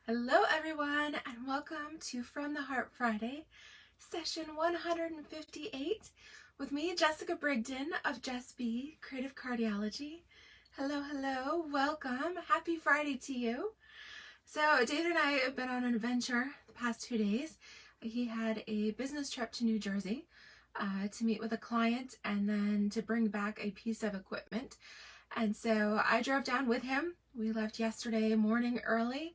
Hello everyone and welcome to From the Heart Friday, session 158 with me, Jessica Brigden of Jess B, Creative Cardiology. Hello, welcome. Happy Friday to you. So David and I have been on an adventure the past 2 days. He had a business trip to New Jersey to meet with a client and then to bring back a piece of equipment. And so I drove down with him. We left yesterday morning early.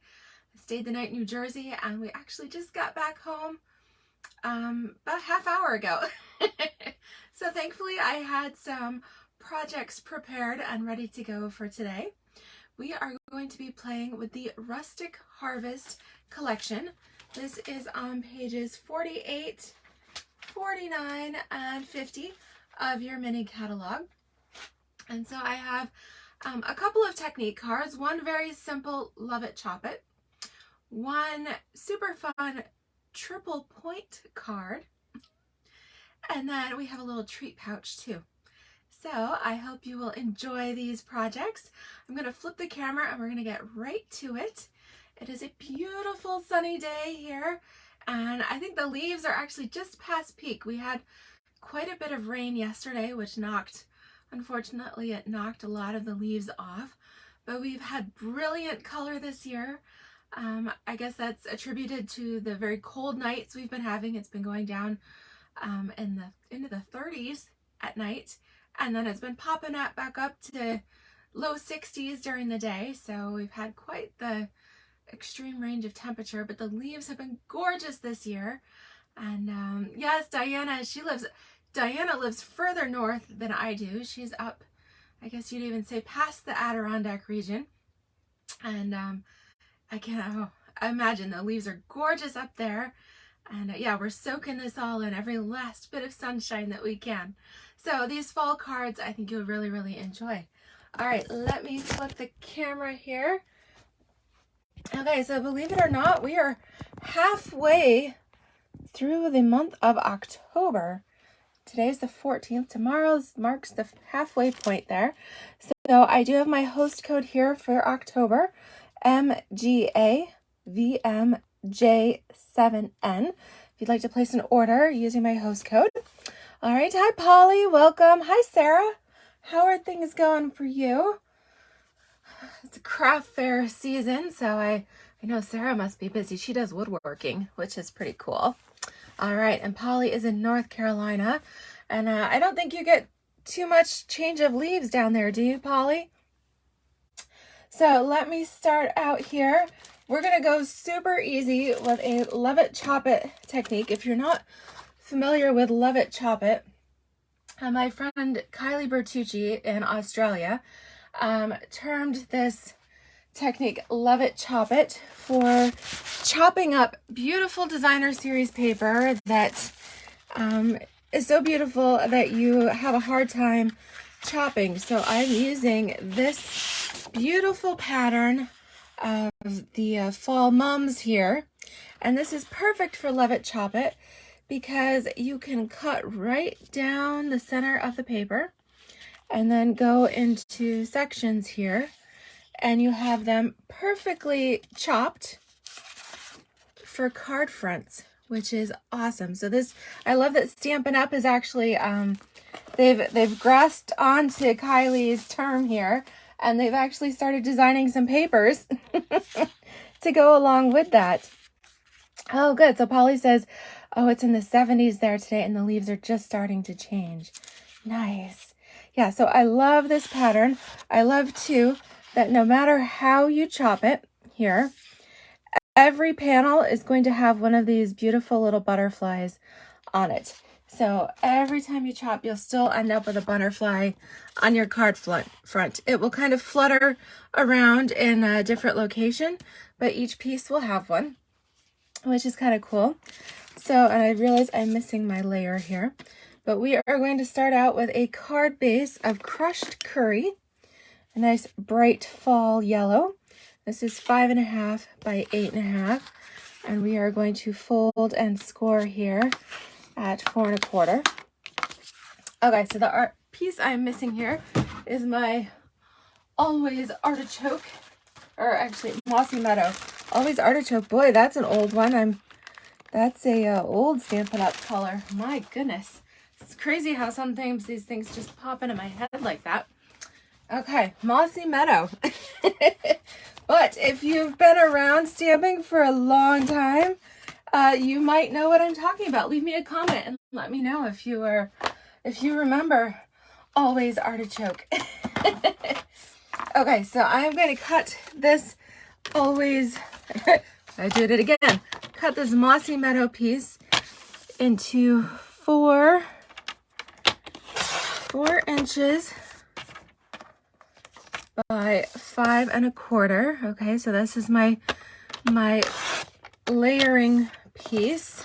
Stayed the night in New Jersey, and we actually just got back home about a half hour ago. So thankfully I had some projects prepared and ready to go for today. We are going to be playing with the Rustic Harvest collection. This is on pages 48, 49, and 50 of your mini catalog. And so I have a couple of technique cards, one very simple Love It, Chop It, one super fun triple point card, and then we have a little treat pouch too. So I hope you will enjoy these projects. I'm going to flip the camera and we're going to get right to it. It is a beautiful sunny day here, and I think the leaves are actually just past peak. We had quite a bit of rain yesterday, which unfortunately it knocked a lot of the leaves off, but we've had brilliant color this year. I guess that's attributed to the very cold nights we've been having. It's been going down into the 30s at night, and then it's been popping up back up to low 60s during the day. So we've had quite the extreme range of temperature, but the leaves have been gorgeous this year. And yes, Diana lives further north than I do. She's up, I guess you'd even say, past the Adirondack region, and I can't imagine. The leaves are gorgeous up there. And yeah, we're soaking this all in, every last bit of sunshine that we can. So these fall cards, I think you'll really enjoy. All right, let me flip the camera here. Okay, so believe it or not, we are halfway through the month of October. Today's the 14th. Tomorrow marks the halfway point there. So I do have my host code here for October. MGAVMJ7N. If you'd like to place an order using my host code. All right. Hi, Polly. Welcome. Hi, Sarah. How are things going for you? It's a craft fair season, so I know Sarah must be busy. She does woodworking, which is pretty cool. All right. And Polly is in North Carolina. And I don't think you get too much change of leaves down there, do you, Polly? So let me start out here. We're going to go super easy with a Love It, Chop It technique. If you're not familiar with Love It, Chop It, my friend Kylie Bertucci in Australia termed this technique Love It, Chop It for chopping up beautiful designer series paper that is so beautiful that you have a hard time chopping. So I'm using this beautiful pattern of the fall mums here, and this is perfect for Love It, Chop It because you can cut right down the center of the paper and then go into sections here, and you have them perfectly chopped for card fronts, which is awesome. So this, I love that Stampin' Up is actually they've grasped onto Kylie's term here, and they've actually started designing some papers to go along with that. Oh, good. So Polly says, oh, it's in the 70s there today, and the leaves are just starting to change. Nice. Yeah, so I love this pattern. I love, too, that no matter how you chop it here, every panel is going to have one of these beautiful little butterflies on it. So every time you chop, you'll still end up with a butterfly on your card front. It will kind of flutter around in a different location, but each piece will have one, which is kind of cool. So, and I realize I'm missing my layer here, but we are going to start out with a card base of crushed curry, a nice bright fall yellow. This is 5.5 by 8.5, and we are going to fold and score here at 4 1/4. Okay, so the piece I'm missing here is my always artichoke, or actually mossy meadow Always Artichoke. Boy, that's an old one. That's a old Stampin' Up color. My goodness. It's crazy how sometimes these things just pop into my head like that. Okay, Mossy Meadow. But if you've been around stamping for a long time, you might know what I'm talking about. Leave me a comment and let me know if you remember Always Artichoke. Okay, so I'm going to cut this Always, I did it again, cut this Mossy Meadow piece into 4 inches by 5 1/4. Okay, so this is my layering piece.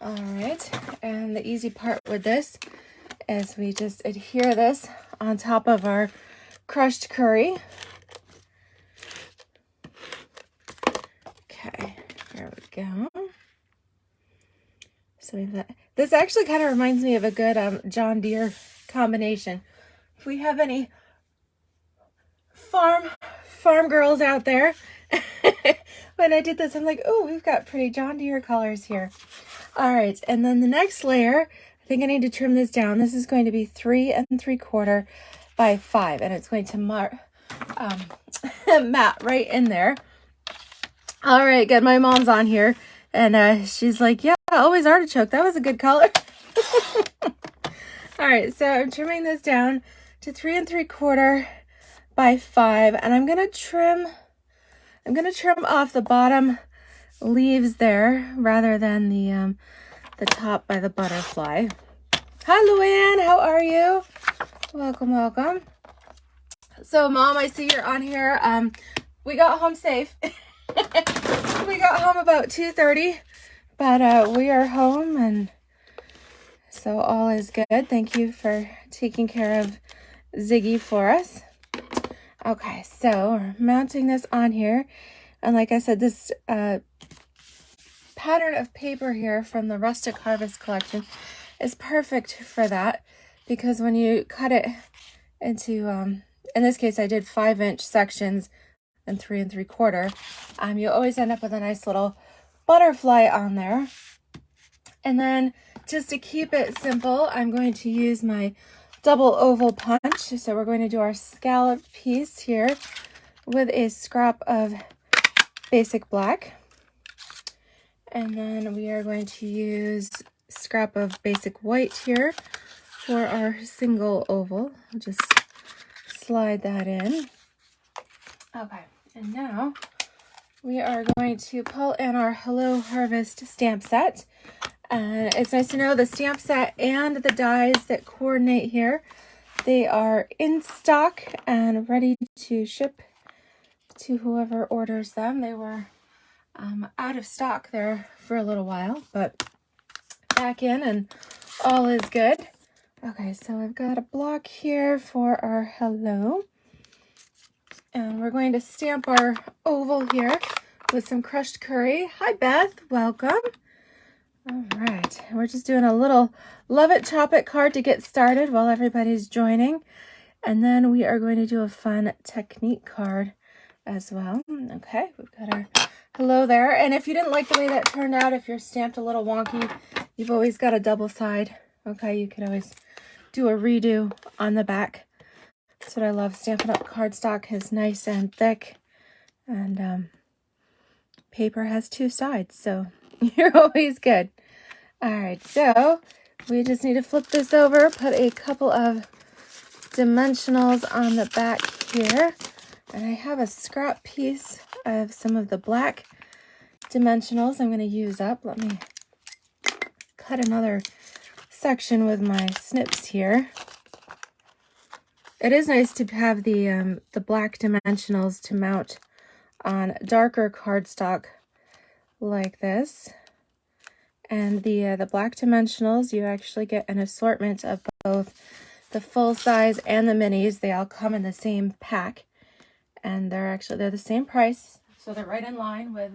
All right, and the easy part with this is we just adhere this on top of our crushed curry. Okay, there we go. So we've got, this actually kind of reminds me of a good John Deere combination. If we have any farm girls out there, when I did this, I'm like, oh, we've got pretty John Deere colors here. All right, and then the next layer, I think I need to trim this down. This is going to be 3 3/4 by 5, and it's going to mat right in there. All right, good. My mom's on here, and she's like, yeah, Always Artichoke. That was a good color. All right, so I'm trimming this down to 3 3/4 by 5, and I'm gonna trim off the bottom leaves there rather than the top by the butterfly. Hi, Luann. How are you? Welcome, welcome. So, Mom, I see you're on here. We got home safe. We got home about 2:30, but we are home, and so all is good. Thank you for taking care of Ziggy for us. Okay, so we're mounting this on here, and like I said, this pattern of paper here from the Rustic Harvest collection is perfect for that, because when you cut it into, in this case I did 5-inch sections and 3 3/4, you always end up with a nice little butterfly on there. And then just to keep it simple, I'm going to use my double oval punch. So we're going to do our scallop piece here with a scrap of basic black. And then we are going to use scrap of basic white here for our single oval. I'll just slide that in. Okay, and now we are going to pull in our Hello Harvest stamp set. And it's nice to know the stamp set and the dies that coordinate here, they are in stock and ready to ship to whoever orders them. They were out of stock there for a little while, but back in and all is good. Okay, so I've got a block here for our hello. And we're going to stamp our oval here with some crushed curry. Hi, Beth. Welcome. All right. We're just doing a little Love It, Chop It card to get started while everybody's joining. And then we are going to do a fun technique card as well. Okay, we've got our hello there. And if you didn't like the way that turned out, if you're stamped a little wonky, you've always got a double side. Okay, you can always do a redo on the back. That's what I love. Stampin' Up cardstock is nice and thick, and paper has two sides, so you're always good. All right, so we just need to flip this over, put a couple of dimensionals on the back here, and I have a scrap piece of some of the black dimensionals I'm going to use up. Let me cut another section with my snips here. It is nice to have the black dimensionals to mount on darker cardstock like this. And the black dimensionals, you actually get an assortment of both the full size and the minis. They all come in the same pack, and they're the same price, so they're right in line with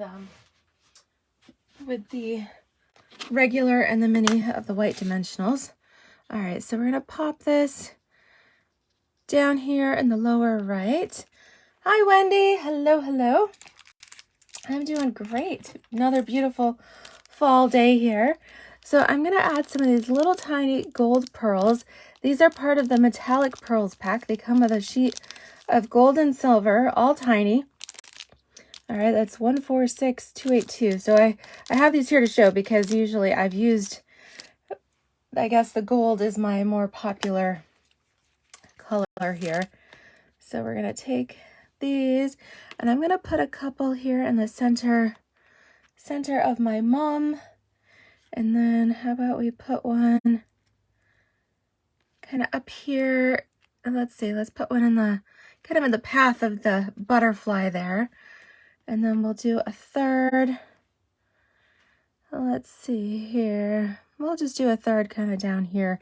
the regular and the mini of the white dimensionals. All right, so we're gonna pop this down here in the lower right. Hi, Wendy. Hello, hello. I'm doing great. Another beautiful fall day here. So I'm going to add some of these little tiny gold pearls. These are part of the metallic pearls pack. They come with a sheet of gold and silver, all tiny. All right, that's 146282. So I have these here to show because usually I've used, I guess the gold is my more popular color here. So we're going to take these and I'm going to put a couple here in the center of my mom. And then how about we put one kind of up here. And let's see, let's put one in the kind of in the path of the butterfly there. And then we'll do a third. Let's see here. We'll just do a third kind of down here.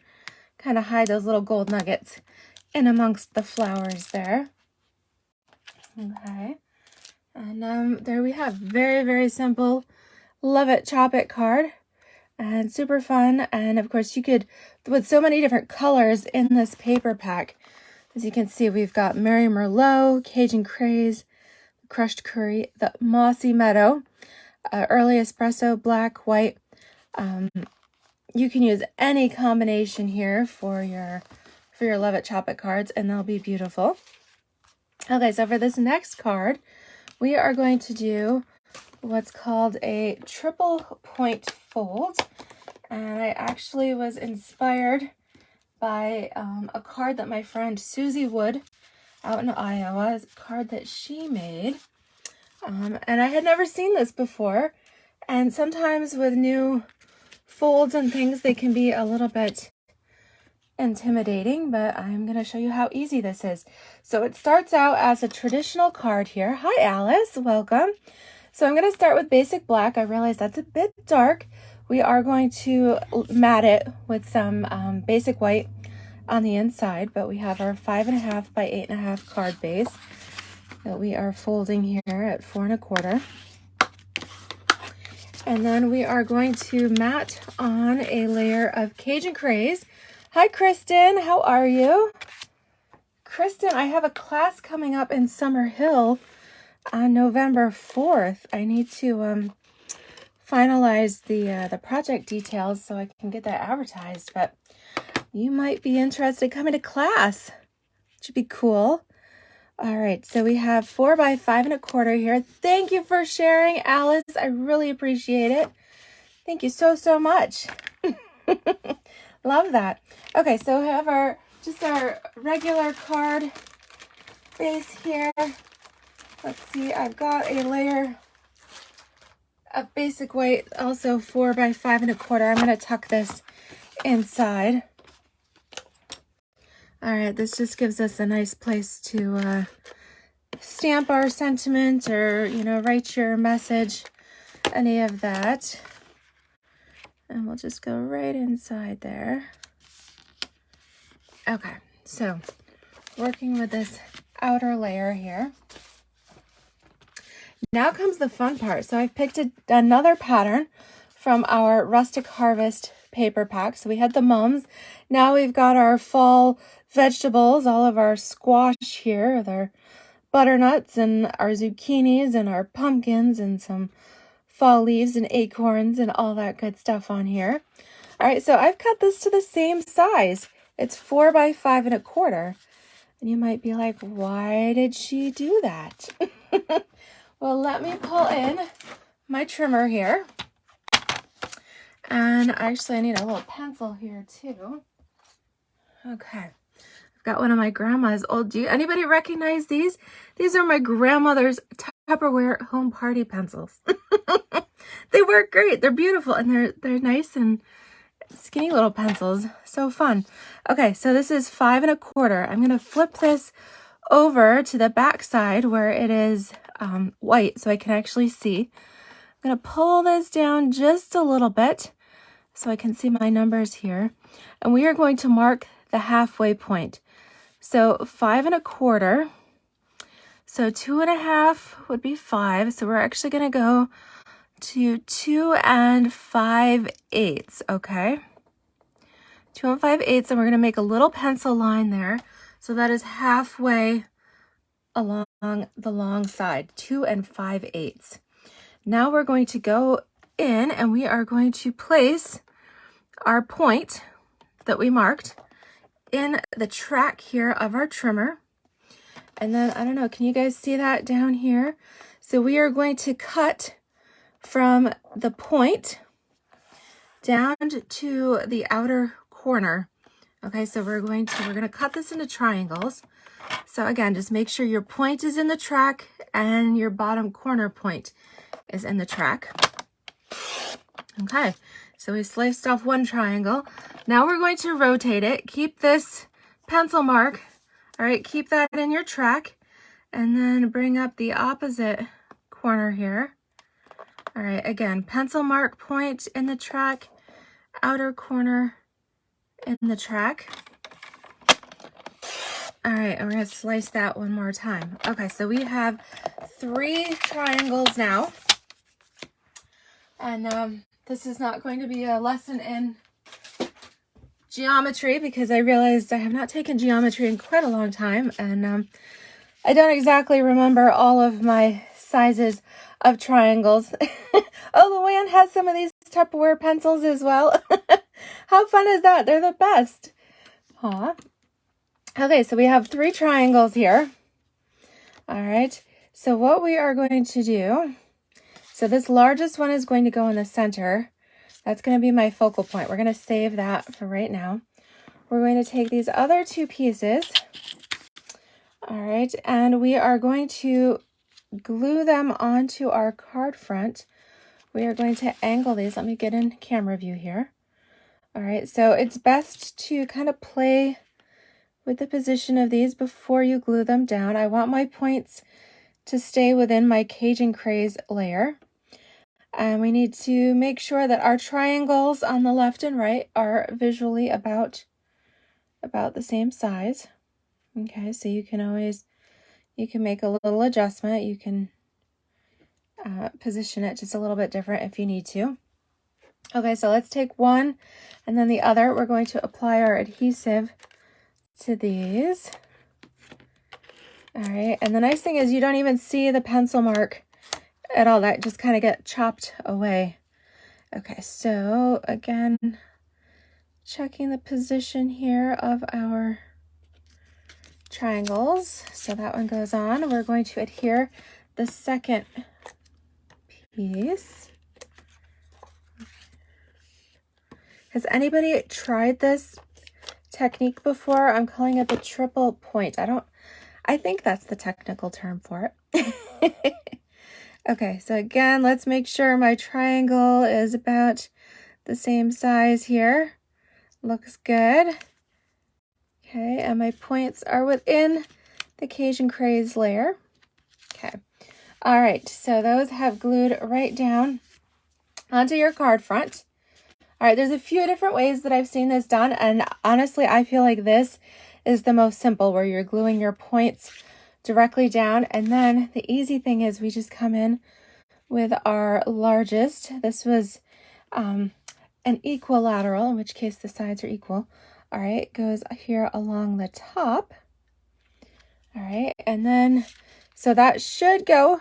Kind of hide those little gold nuggets in amongst the flowers there. Okay. And there we have very, very simple love it, chop it card. And super fun. And of course you could, with so many different colors in this paper pack, as you can see, we've got Mary Merlot, Cajun Craze, Crushed Curry, the Mossy Meadow, Early Espresso, Black, White. You can use any combination here for your Love It, Chop It cards, and they'll be beautiful. Okay, so for this next card, we are going to do what's called a triple point fold. And I actually was inspired by a card that my friend Susie Wood out in Iowa, a card that she made. And I had never seen this before. And sometimes with new folds and things, they can be a little bit intimidating, but I'm going to show you how easy this is. So it starts out as a traditional card here. Hi, Alice. Welcome. So I'm going to start with basic black. I realize that's a bit dark. We are going to mat it with some basic white on the inside, but we have our 5.5 by 8.5 card base that we are folding here at 4 1/4. And then we are going to mat on a layer of Cajun Craze. Hi, Kristen. How are you? Kristen, I have a class coming up in Summer Hill on November 4th. I need to finalize the project details so I can get that advertised, but you might be interested in coming to class. Should be cool. All right, so we have 4 by 5 1/4 here. Thank you for sharing, Alice. I really appreciate it. Thank you so, so much. Love that. Okay, so we have our regular card base here. Let's see, I've got a layer of basic white, also 4 by 5 1/4. I'm going to tuck this inside. All right, this just gives us a nice place to stamp our sentiment or, write your message, any of that. And we'll just go right inside there. Okay, so working with this outer layer here. Now comes the fun part. So I've picked another pattern from our Rustic Harvest paper pack. So we had the mums. Now we've got our fall vegetables, all of our squash here, their butternuts and our zucchinis and our pumpkins and some fall leaves and acorns and all that good stuff on here. All right, so I've cut this to the same size. It's 4 by 5 1/4. And you might be like, why did she do that? Well, let me pull in my trimmer here. And actually, I need a little pencil here too. Okay. I've got one of my grandma's old, anybody recognize these? These are my grandmother's Tupperware home party pencils. They work great. They're beautiful and they're nice and skinny little pencils. So fun. Okay, so this is 5 1/4. I'm going to flip this over to the back side where it is white so I can actually see. I'm going to pull this down just a little bit so I can see my numbers here. And we are going to mark the halfway point. So 5 1/4. So 2 1/2 would be 5. So we're actually going to go to 2 5/8. Okay. 2 5/8, and we're going to make a little pencil line there. So that is halfway along the long side, 2 5/8. Now we're going to go in and we are going to place our point that we marked in the track here of our trimmer. And then, I don't know, can you guys see that down here? So we are going to cut from the point down to the outer corner. Okay, so we're going to cut this into triangles. So again, just make sure your point is in the track and your bottom corner point is in the track. Okay, so we sliced off one triangle. Now we're going to rotate it. Keep this pencil mark. All right, keep that in your track and then bring up the opposite corner here. All right, again, pencil mark point in the track, outer corner in the track. All right, and we're gonna slice that one more time. Okay, so we have 3 triangles now. And this is not going to be a lesson in geometry because I realized I have not taken geometry in quite a long time. And I don't exactly remember all of my sizes of triangles. Oh, Luann has some of these Tupperware pencils as well. How fun is that? They're the best. Aw. Okay, so we have 3 triangles here. All right, so what we are going to do, so this largest one is going to go in the center. That's going to be my focal point. We're going to save that for right now. We're going to take these other 2 pieces. All right, and we are going to glue them onto our card front. We are going to angle these. Let me get in camera view here. All right, so it's best to kind of play with the position of these before you glue them down. I want my points to stay within my Cajun Craze layer. And we need to make sure that our triangles on the left and right are visually about the same size. Okay, so you can make a little adjustment. You can position it just a little bit different if you need to. Okay, so let's take one and then the other. We're going to apply our adhesive to these. All right, and the nice thing is you don't even see the pencil mark at all. That just kind of get chopped away. Okay, so again, checking the position here of our triangles. So that one goes on. We're going to adhere the second piece. Has anybody tried this technique before? I'm calling it the triple point. I think that's the technical term for it. Okay, so again, let's make sure my triangle is about the same size here. Looks good. Okay, and my points are within the Cajun Craze layer. Okay, all right, so those have glued right down onto your card front. All right, there's a few different ways that I've seen this done, and honestly, I feel like this is the most simple, where you're gluing your points directly down, and then the easy thing is we just come in with our largest. This was an equilateral, in which case the sides are equal. All right, goes here along the top. All right, and then, so that should go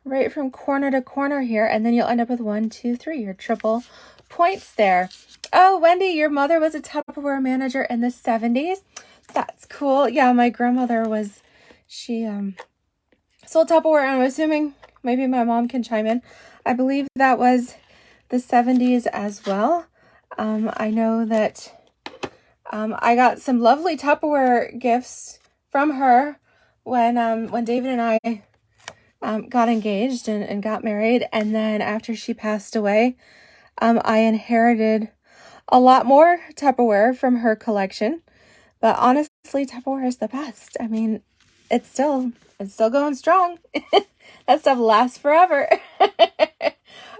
right from corner to corner here, and then you'll end up with 1, 2, 3, your triple points there. Oh, Wendy, your mother was a Tupperware manager in the 70s. That's cool. Yeah, my grandmother was, she sold Tupperware, and I'm assuming maybe my mom can chime in. I believe that was the 70s as well. I know that I got some lovely Tupperware gifts from her when David and I got engaged and got married, and then after she passed away, I inherited a lot more Tupperware from her collection. But honestly, Tupperware is the best. I mean, it's still going strong. That stuff lasts forever.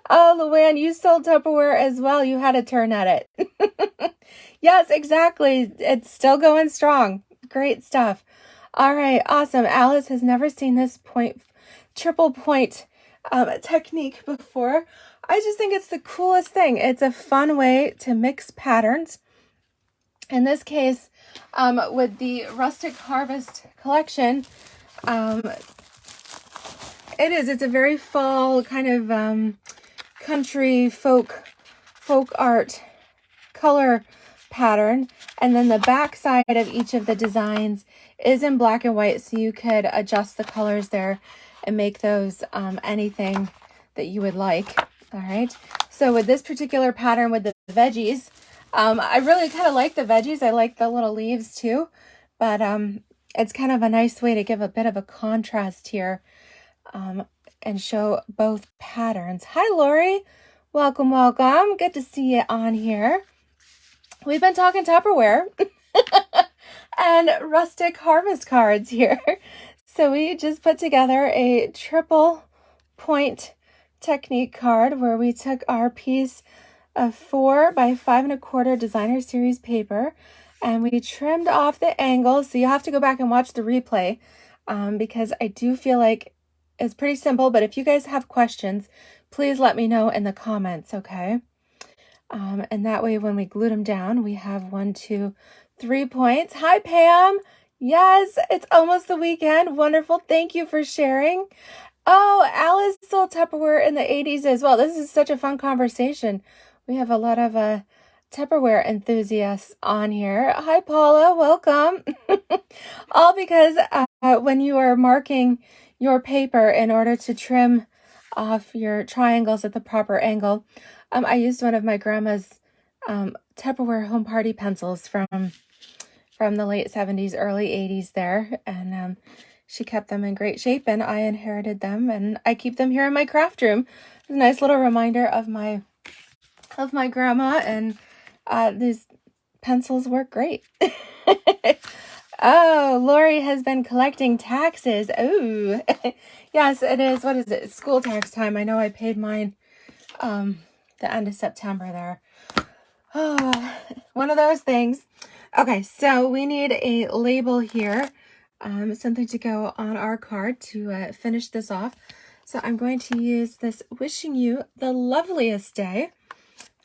Oh, Luann, you sold Tupperware as well. You had a turn at it. Yes, exactly. It's still going strong. Great stuff. All right, awesome. Alice has never seen this triple point technique before. I just think it's the coolest thing. It's a fun way to mix patterns. In this case, with the Rustic Harvest collection, It is. It's a very fall kind of country folk art color pattern. And then the back side of each of the designs is in black and white, so you could adjust the colors there and make those anything that you would like. All right. So with this particular pattern with the veggies, I really kind of like the veggies. I like the little leaves too, but it's kind of a nice way to give a bit of a contrast here and show both patterns. Hi, Lori. Welcome, welcome. Good to see you on here. We've been talking Tupperware and rustic harvest cards here. So we just put together a triple point technique card where we took our piece of 4 by 5 1/4 designer series paper and we trimmed off the angles. So you have to go back and watch the replay because I do feel like it's pretty simple, but if you guys have questions, please let me know in the comments, okay? And that way when we glued them down, we have 1, 2, 3 points. Hi, Pam. Yes, it's almost the weekend. Wonderful. Thank you for sharing. Oh, Alice sold Tupperware in the 80s as well. This is such a fun conversation. We have a lot of Tupperware enthusiasts on here. Hi, Paula. Welcome. All because when you are marking your paper in order to trim off your triangles at the proper angle, I used one of my grandma's Tupperware home party pencils from the late 70s, early 80s there, and she kept them in great shape, and I inherited them, and I keep them here in my craft room. It's a nice little reminder of my grandma, and these pencils work great. Oh, Lori has been collecting taxes. Oh, yes, it is. What is it? It's school tax time. I know I paid mine the end of September there. Oh, one of those things. Okay, so we need a label here, something to go on our card to finish this off. So I'm going to use this wishing you the loveliest day.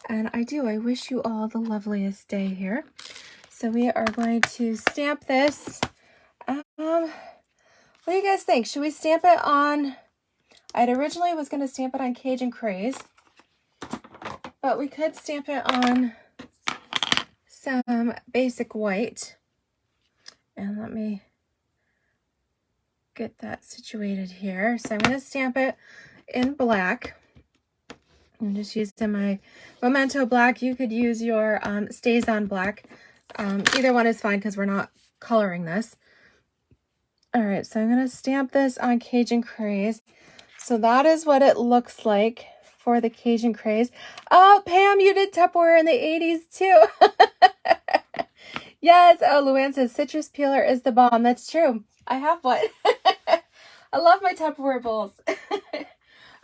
And I wish you all the loveliest day here. So we are going to stamp this. What do you guys think? Should we stamp it on, I originally was going to stamp it on Cajun Craze, but we could stamp it on some basic white. And let me get that situated here. So I'm going to stamp it in black. I'm just using my Memento black. You could use your Stays On black. Either one is fine because we're not coloring this. All right, so I'm going to stamp this on Cajun Craze. So that is what it looks like for the Cajun Craze. Oh, Pam, you did Tupperware in the 80s too. Yes. Oh, Luann says citrus peeler is the bomb. That's true. I have one. I love my Tupperware bowls.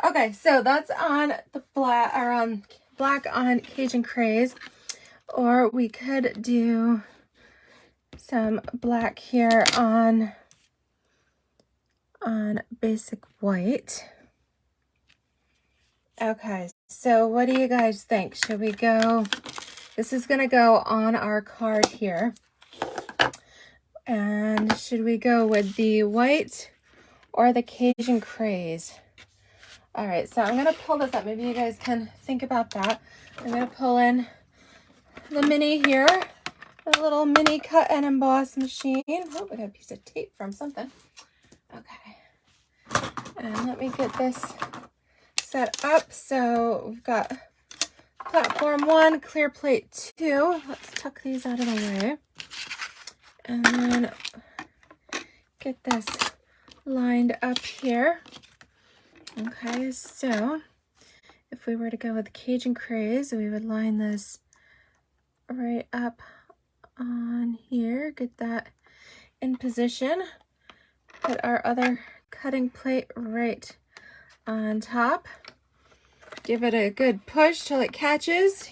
Okay, so that's on the black, or on black on Cajun Craze, or we could do some black here on basic white. Okay, so what do you guys think? Should we go? This is going to go on our card here. And should we go with the white or the Cajun Craze? All right, so I'm going to pull this up. Maybe you guys can think about that. I'm going to pull in the mini here, a little mini cut and emboss machine. Oh, I got a piece of tape from something. Okay. And let me get this set up. So we've got platform 1, clear plate 2. Let's tuck these out of the way. And then get this lined up here. Okay, so if we were to go with Cajun Craze, we would line this right up on here, get that in position, put our other cutting plate right on top, give it a good push till it catches.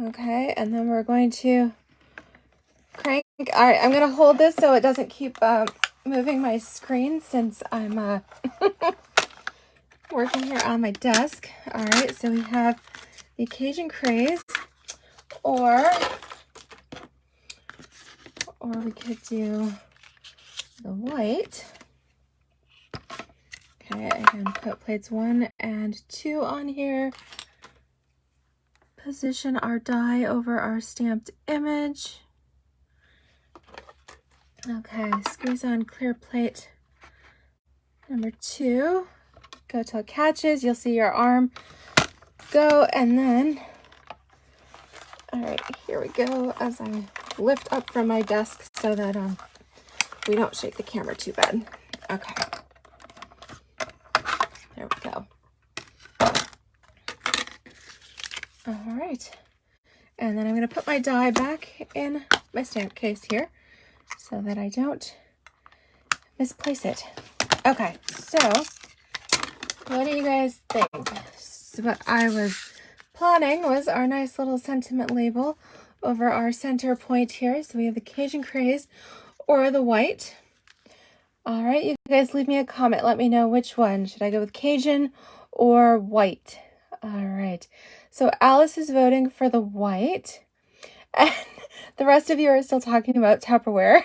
Okay, and then we're going to crank. All right, I'm going to hold this so it doesn't keep moving my screen since I'm working here on my desk. All right, so we have the Cajun Craze, or we could do the white. Okay, again, put plates 1 and 2 on here. Position our die over our stamped image. Okay, squeeze on clear plate number 2. Go till it catches. You'll see your arm go, and then, all right, here we go as I lift up from my desk so that we don't shake the camera too bad. Okay, there we go. All right, and then I'm going to put my die back in my stamp case here so that I don't misplace it. Okay, so what do you guys think? So what I was planning was our nice little sentiment label over our center point here. So we have the Cajun Craze or the white. All right, you guys leave me a comment. Let me know which one. Should I go with Cajun or white? All right. So Alice is voting for the white. And the rest of you are still talking about Tupperware.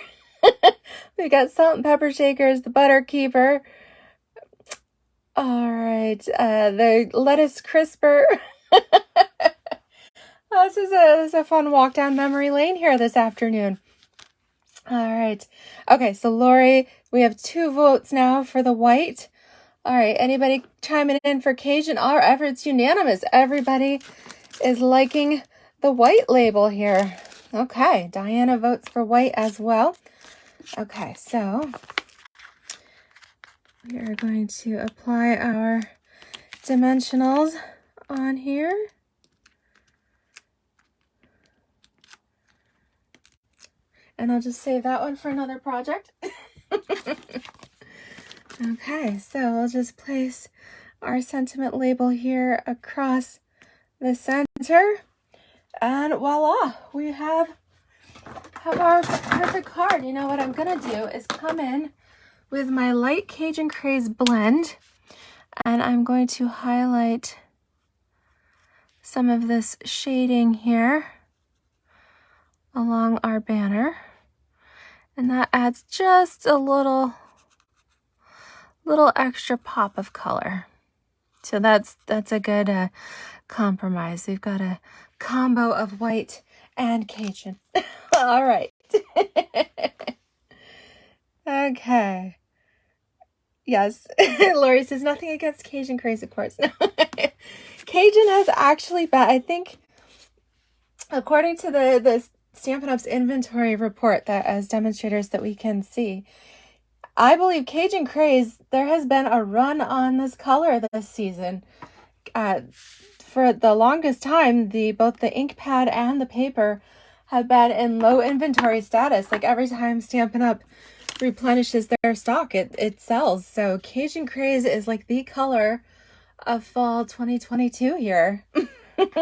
We got salt and pepper shakers, the butter keeper. All right, the lettuce crisper. This is a fun walk down memory lane here this afternoon. All right. Okay, so Lori, we have 2 votes now for the white. All right, anybody chiming in for Cajun? All right, it's unanimous. Everybody is liking the white label here. Okay, Diana votes for white as well. Okay, so we are going to apply our dimensionals on here. And I'll just save that one for another project. Okay, so we'll just place our sentiment label here across the center. And voila, we have our perfect card. You know what I'm gonna do is come in with my light Cajun Craze blend, and I'm going to highlight some of this shading here along our banner. And that adds just a little extra pop of color. So that's a good compromise. We've got a combo of white and Cajun. All right. Okay. Yes. Lori says nothing against Cajun Craze, of course. Cajun has actually been, I think, according to the Stampin' Up's inventory report that as demonstrators that we can see, I believe Cajun Craze, there has been a run on this color this season. For the longest time, both the ink pad and the paper have been in low inventory status. Like every time Stampin' Up replenishes their stock, it sells. So Cajun Craze is like the color of fall 2022 here. Isn't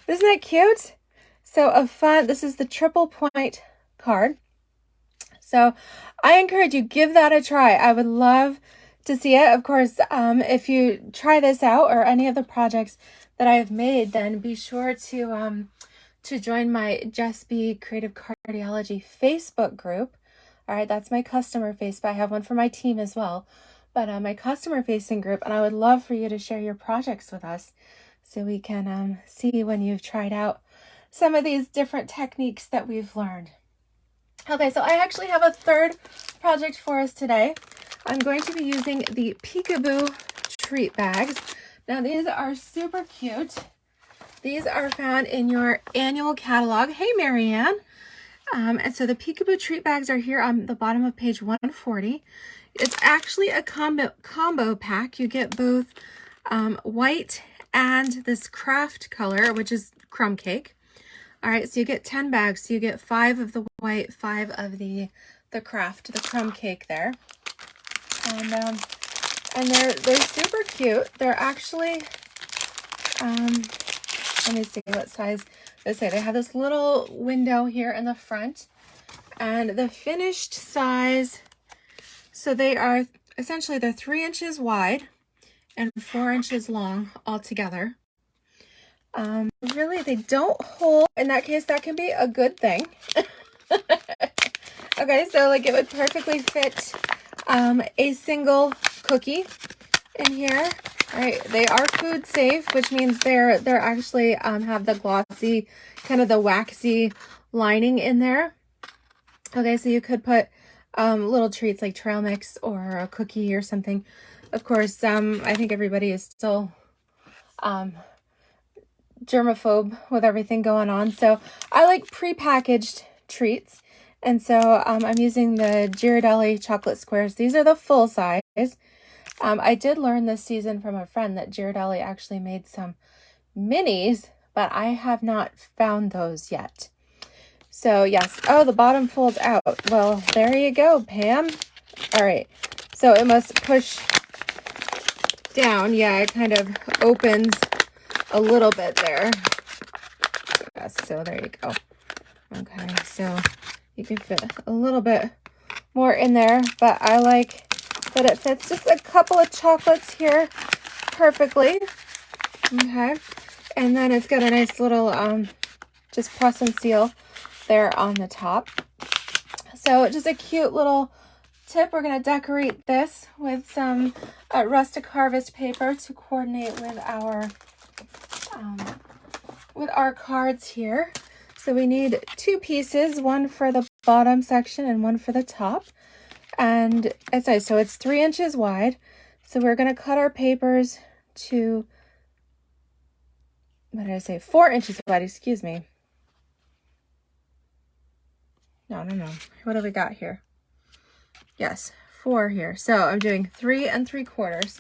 that cute? So a fun, this is the triple point card. So I encourage you, give that a try. I would love to see it. Of course, if you try this out or any of the projects that I have made, then be sure to join my Just Be Creative Cardiology Facebook group. All right, that's my customer Facebook. I have one for my team as well, but my customer facing group. And I would love for you to share your projects with us so we can see when you've tried out some of these different techniques that we've learned. Okay, so I actually have a third project for us today. I'm going to be using the Peekaboo treat bags. Now these are super cute. These are found in your annual catalog. Hey, Marianne. And so the Peekaboo treat bags are here on the bottom of page 140. It's actually a combo pack. You get both white and this craft color, which is crumb cake. All right, so you get 10 bags. So you get 5 of the white, 5 of the craft, the crumb cake there. And they're super cute. They're actually, let me see what size they say. They have this little window here in the front, and the finished size, so they are essentially, they're 3 inches wide and 4 inches long altogether. Really, they don't hold. In that case, that can be a good thing. Okay, so like it would perfectly fit a single cookie in here. All right, they are food safe, which means they're actually have the glossy, kind of the waxy lining in there. Okay, so you could put little treats like trail mix or a cookie or something. Of course, I think everybody is still germaphobe with everything going on, so I like pre-packaged treats. And so I'm using the Ghirardelli chocolate squares. These are the full size. I did learn this season from a friend that Ghirardelli actually made some minis, but I have not found those yet. So yes, oh, the bottom folds out. Well, there you go, Pam. All right, so it must push down. Yeah, it kind of opens a little bit there. Yes, so there you go. Okay, so you can fit a little bit more in there, but I like that it fits just a couple of chocolates here perfectly. Okay, and then it's got a nice little just press and seal there on the top. So just a cute little tip. We're going to decorate this with some Rustic Harvest paper to coordinate with our cards here. So we need two pieces, one for the bottom section and one for the top. And as I so it's 3 inches wide. So we're going to cut our papers to, what did I say? 4 inches wide, excuse me. No. What have we got here? Yes, 4 here. So I'm doing 3 3/4.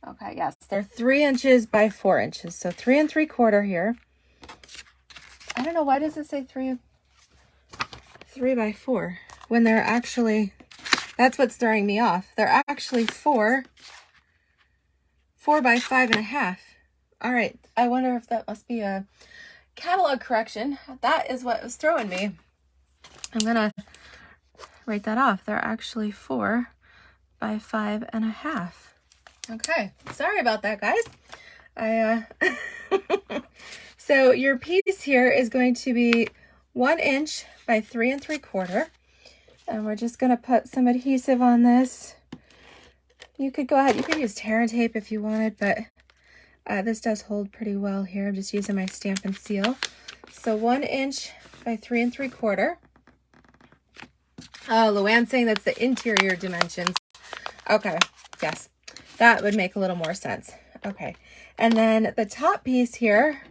Okay, yes, they're 3 inches by 4 inches. So 3 3/4 here. I don't know, why does it say 3 by 4 when they're actually, that's what's throwing me off. They're actually 4 by 5.5. All right, I wonder if that must be a catalog correction. That is what was throwing me. I'm gonna write that off. They're actually 4 by 5.5. Okay, sorry about that, guys. So your piece here is going to be 1 inch by 3 3/4. And we're just going to put some adhesive on this. You could go ahead, you could use tear and tape if you wanted, but this does hold pretty well here. I'm just using my Stampin' seal. So 1 inch by 3 3/4. Oh, Luann's saying that's the interior dimensions. Okay, yes, that would make a little more sense. Okay, and then the top piece here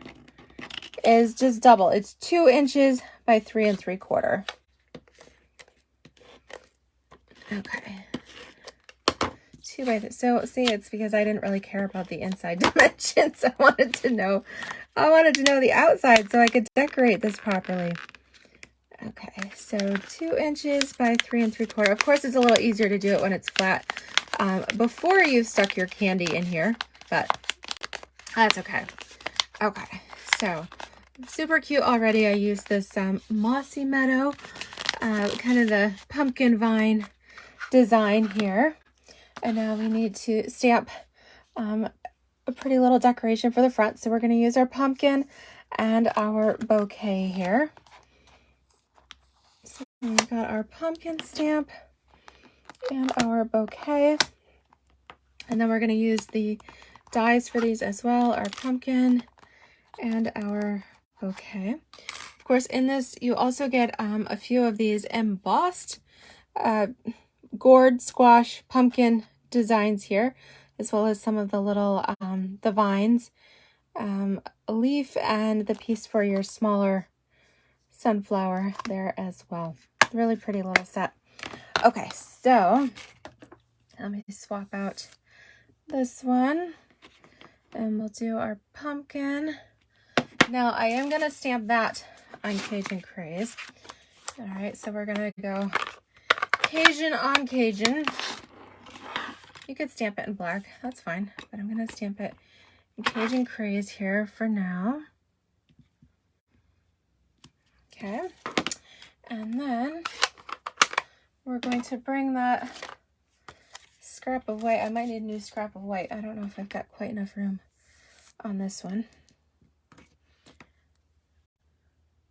is just double. It's 2 inches by 3 3/4. Okay. 2 by 3. So see, it's because I didn't really care about the inside dimensions. I wanted to know the outside so I could decorate this properly. Okay, so 2 inches by 3 3/4. Of course, it's a little easier to do it when it's flat before you've stuck your candy in here, but that's okay. Okay, so super cute already. I used this Mossy Meadow, kind of the pumpkin vine design here. And now we need to stamp a pretty little decoration for the front. So we're going to use our pumpkin and our bouquet here. So we've got our pumpkin stamp and our bouquet. And then we're going to use the dies for these as well, our pumpkin and our bouquet. Of course, in this, you also get a few of these embossed gourd, squash, pumpkin designs here, as well as some of the little, the vines, a leaf, and the piece for your smaller sunflower there as well. Really pretty little set. Okay, so let me swap out this one, and we'll do our pumpkin. Now, I am going to stamp that on Cajun Craze. All right, so we're going to go Cajun on Cajun. You could stamp it in black, that's fine, but I'm going to stamp it in Cajun Craze here for now. Okay, and then we're going to bring that scrap of white. I might need a new scrap of white. I don't know if I've got quite enough room on this one.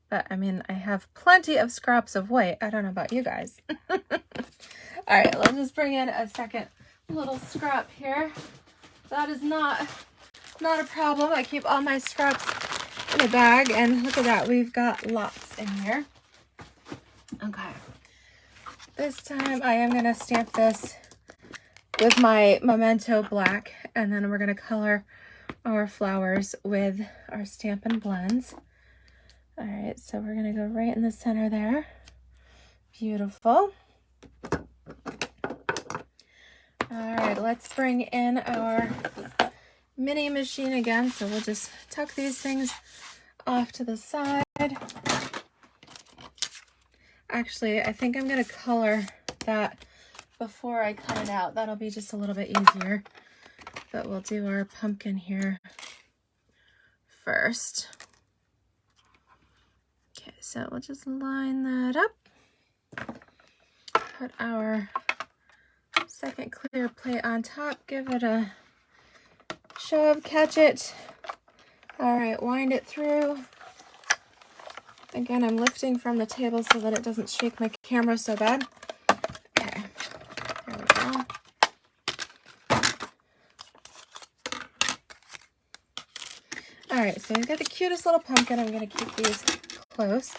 But I mean, I have plenty of scraps of white. I don't know about you guys. All right, let's just bring in a second little scrap here. That is not a problem. I keep all my scraps in a bag, and look at that. We've got lots in here. Okay. This time I am going to stamp this with my Memento Black, and then we're going to color our flowers with our Stampin' blends. All right, so we're going to go right in the center there. Beautiful. All right, let's bring in our mini machine again. So we'll just tuck these things off to the side. Actually, I think I'm going to color that before I cut it out. That'll be just a little bit easier. But we'll do our pumpkin here first. Okay, so we'll just line that up. Put our second clear plate on top. Give it a shove, catch it. All right, wind it through. Again, I'm lifting from the table so that it doesn't shake my camera so bad. Okay, there we go. All right, so we've got the cutest little pumpkin. I'm going to keep these close.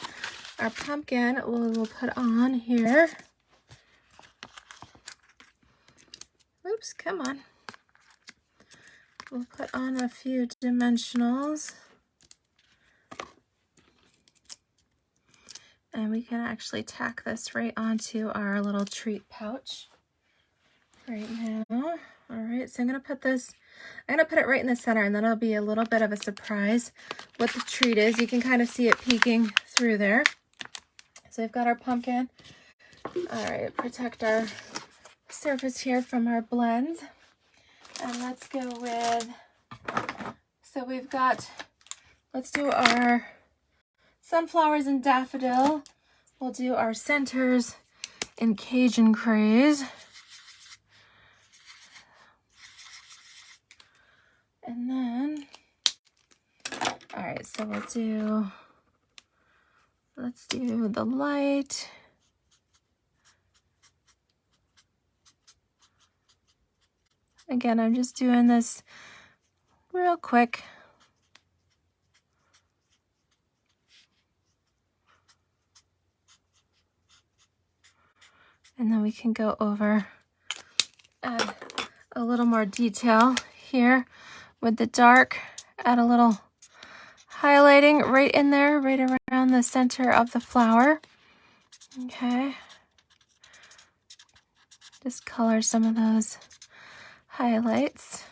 Our pumpkin we'll put on here. Oops, come on. We'll put on a few dimensionals. And we can actually tack this right onto our little treat pouch right now. All right, so I'm going to put it right in the center, and then it'll be a little bit of a surprise what the treat is. You can kind of see it peeking through there. So we've got our pumpkin. All right, protect our surface here from our blends. And let's go with, so we've got, let's do our sunflowers and daffodil. We'll do our centers in Cajun Craze. And then, all right, so let's do the light. Again, I'm just doing this real quick. And then we can go over, add a little more detail here with the dark, add a little highlighting right in there, right around the center of the flower. Okay. Just color some of those highlights.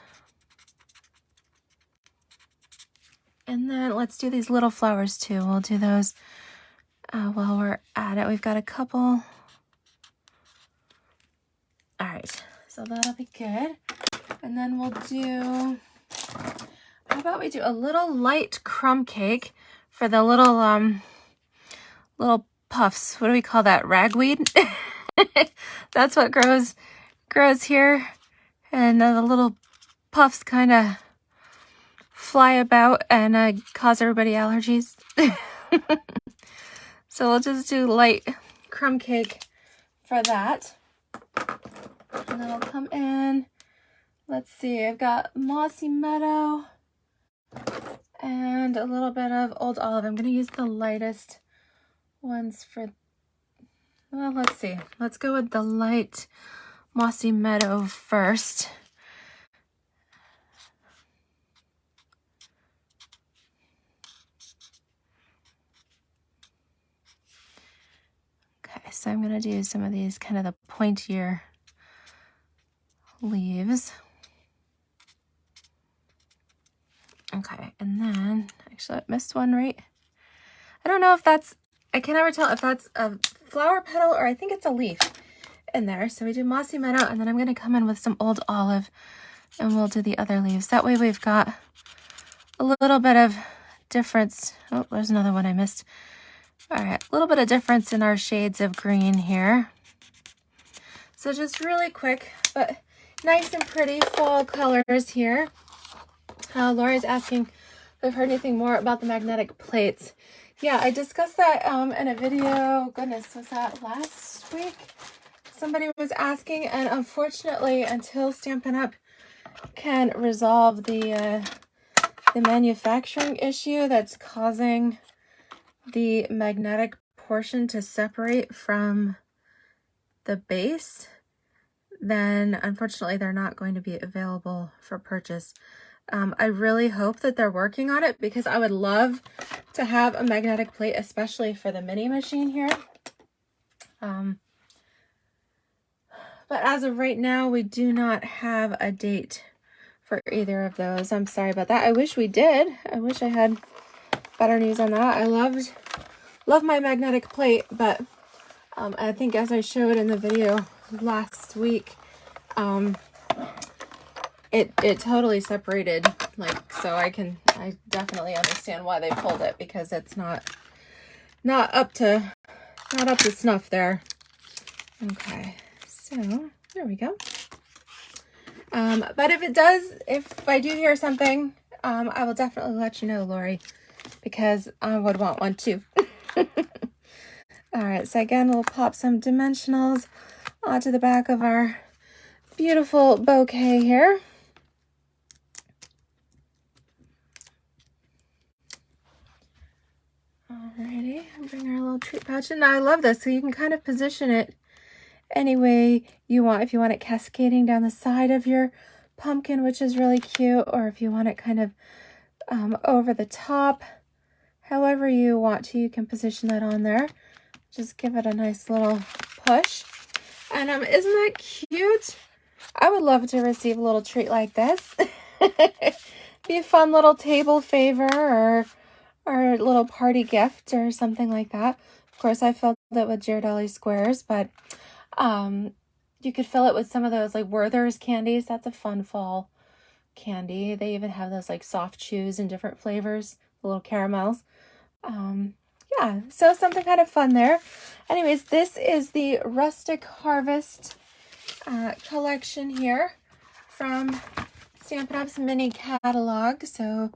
And then let's do these little flowers too. We'll do those while we're at it. We've got a couple. All right, so that'll be good. And then we'll do, how about we do a little light crumb cake for the little puffs. What do we call that? Ragweed? That's what grows here. And the little puffs kind of fly about and cause everybody allergies. So we'll just do light crumb cake for that. And then I'll come in. Let's see, I've got Mossy Meadow and a little bit of Old Olive. I'm going to use the lightest ones for, well, let's see. Let's go with the light Mossy Meadow first. Okay, so I'm going to do some of these kind of the pointier leaves. Okay, and then, actually I missed one, right? I don't know if that's, I can never tell if that's a flower petal or I think it's a leaf in there. So we do Mossy Meadow, and then I'm going to come in with some Old Olive, and we'll do the other leaves. That way we've got a little bit of difference. Oh, there's another one I missed. All right, a little bit of difference in our shades of green here. So just really quick, but nice and pretty fall colors here. Laura's asking if I've heard anything more about the magnetic plates. Yeah, I discussed that in a video. Goodness, was that last week? Somebody was asking, and unfortunately, until Stampin' Up! Can resolve the manufacturing issue that's causing the magnetic portion to separate from the base, then unfortunately they're not going to be available for purchase. I really hope that they're working on it because I would love to have a magnetic plate, especially for the mini machine here. But as of right now, we do not have a date for either of those. I'm sorry about that. I wish we did. I wish I had better news on that. I love my magnetic plate, but I think as I showed in the video last week, it totally separated, like, so I definitely understand why they pulled it, because it's not up to snuff there. Okay, so there we go. But if I do hear something, I will definitely let you know, Lori, because I would want one too. All right, so again, we'll pop some dimensionals onto the back of our beautiful bouquet here. Alrighty, bring our little treat pouch in. Now I love this, so you can kind of position it any way you want. If you want it cascading down the side of your pumpkin, which is really cute, or if you want it kind of over the top, however you want to, you can position that on there. Just give it a nice little push. And isn't that cute? I would love to receive a little treat like this. Be a fun little table favor or a little party gift or something like that. Of course, I filled it with Ghirardelli squares, but you could fill it with some of those like Werther's candies. That's a fun fall candy. They even have those like soft chews in different flavors, the little caramels. Yeah, so something kind of fun there. Anyways, this is the Rustic Harvest collection here from Stampin' Up's mini catalog. So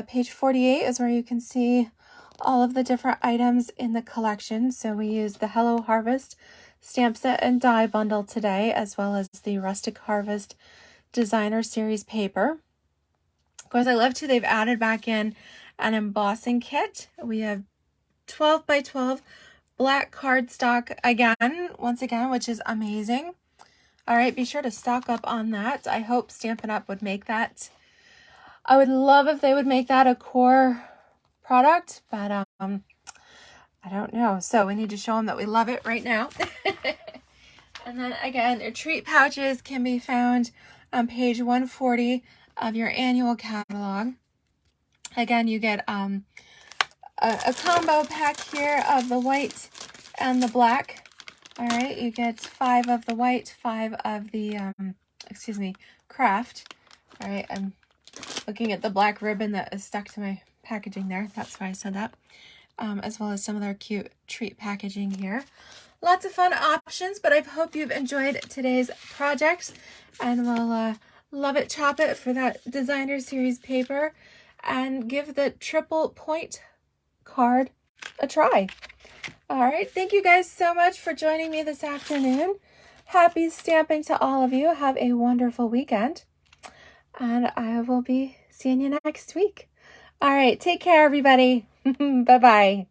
page 48 is where you can see all of the different items in the collection. So we used the Hello Harvest stamp set and die bundle today, as well as the Rustic Harvest Designer Series paper. Of course, I love too, they've added back in an embossing kit. We have 12 by 12 black cardstock once again, which is amazing. All right, be sure to stock up on that. I hope Stampin' Up! Would make that. I would love if they would make that a core product, but I don't know. So we need to show them that we love it right now. And then again, your treat pouches can be found on page 140 of your annual catalog. Again, you get a combo pack here of the white and the black. All right, you get 5 of the white, 5 of the, craft. All right, I'm looking at the black ribbon that is stuck to my packaging there. That's why I said that. As well as some of their cute treat packaging here. Lots of fun options, but I hope you've enjoyed today's projects, and we'll love it, chop it for that designer series paper and give the triple point card a try. All right, thank you guys so much for joining me this afternoon. Happy stamping to all of you. Have a wonderful weekend, and I will be seeing you next week. All right, take care, everybody. Bye-bye.